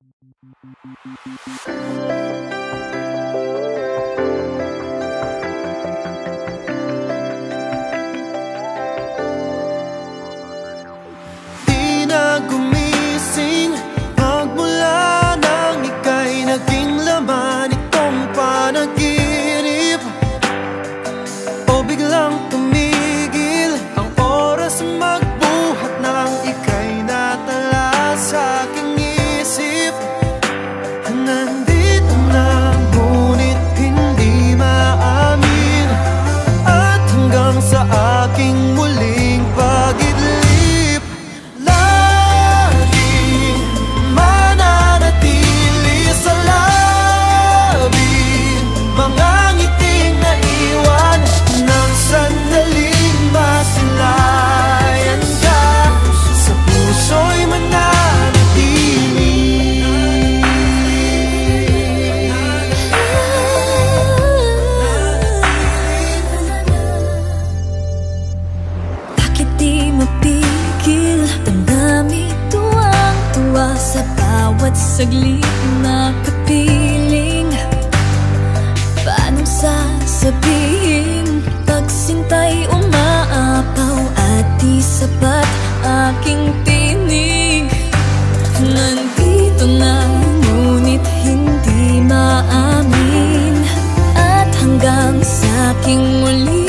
Di na gumising magmula nang ika'y naging laman itong panaginip, o biglang tumigil ang oras magbuhat nang ika'y natala sa aking isip. Nandito na ngunit hindi maamin, at hanggang sa aking muling pag-idlip, laging mananatili sa labi mga ngiting naiwan ng sandaling masilayan ka. Sa puso'y mananatili. Bakit di mapigil? Damdamin tuwang-tuwa sa bawat saglit na kapiling. Paano sasabihin pag sinta'y umaapaw at di sapat aking tinig? Nandito na ngunit hindi maamin, at hanggang sa aking muli